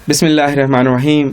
بسم اللہ الرحمن الرحیم.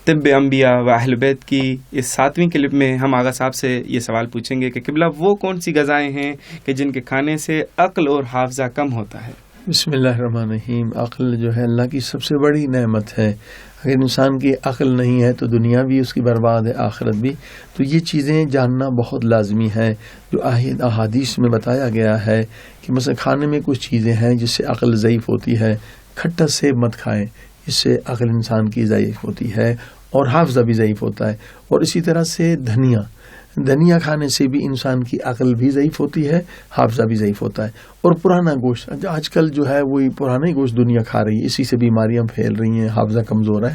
طب انبیاء و اہل بیت کی اس 7ویں کلپ میں ہم آغا صاحب سے یہ سوال پوچھیں گے کہ قبلہ وہ کون سی غذائیں ہیں کہ جن کے کھانے سے عقل اور حافظہ کم ہوتا ہے؟ بسم اللہ الرحمن الرحیم. عقل جو ہے اللہ کی سب سے بڑی نعمت ہے. اگر انسان کی عقل نہیں ہے تو دنیا بھی اس کی برباد ہے، آخرت بھی. تو یہ چیزیں جاننا بہت لازمی ہے. جو احادیث میں بتایا گیا ہے کہ مثلا کھانے میں کچھ چیزیں ہیں جس سے عقل ضعیف ہوتی ہے. کھٹا سیب مت کھائیں، اس سے عقل انسان کی ضعیف ہوتی ہے اور حافظہ بھی ضعیف ہوتا ہے. اور اسی طرح سے دھنیا کھانے سے بھی انسان کی عقل بھی ضعیف ہوتی ہے، حافظہ بھی ضعیف ہوتا ہے. اور پرانا گوشت، آج کل جو ہے وہی پرانا ہی گوشت دنیا کھا رہی ہے، اسی سے بیماریاں پھیل رہی ہیں، حافظہ کمزور ہے.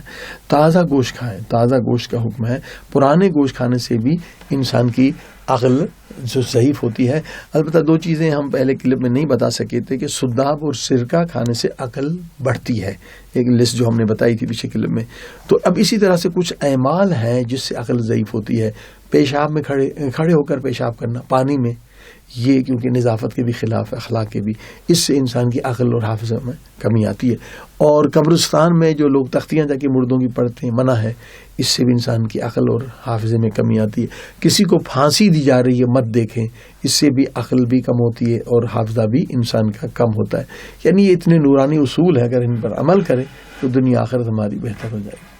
تازہ گوشت کھائیں، تازہ گوشت کا حکم ہے. پرانے گوشت کھانے سے بھی انسان کی عقل جو ضعیف ہوتی ہے. البتہ دو چیزیں ہم پہلے کلپ میں نہیں بتا سکے تھے کہ سداب اور سرکہ کھانے سے عقل بڑھتی ہے، ایک لسٹ جو ہم نے بتائی تھی پچھلے کلپ میں. تو اب اسی طرح سے کچھ اعمال ہیں جس سے عقل ضعیف ہوتی ہے. پیشاب میں کھڑے ہو کر پیشاب کرنا پانی میں، یہ کیونکہ نظافت کے بھی خلاف ہے، اخلاق کے بھی، اس سے انسان کی عقل اور حافظہ میں کمی آتی ہے. اور قبرستان میں جو لوگ تختیاں جا کے مردوں کی پڑھتے ہیں، منع ہے، اس سے بھی انسان کی عقل اور حافظے میں کمی آتی ہے. کسی کو پھانسی دی جا رہی ہے مت دیکھیں، اس سے بھی عقل بھی کم ہوتی ہے اور حافظہ بھی انسان کا کم ہوتا ہے. یعنی یہ اتنے نورانی اصول ہے، اگر ان پر عمل کریں تو دنیا آخرت ہماری بہتر ہو جائے گی.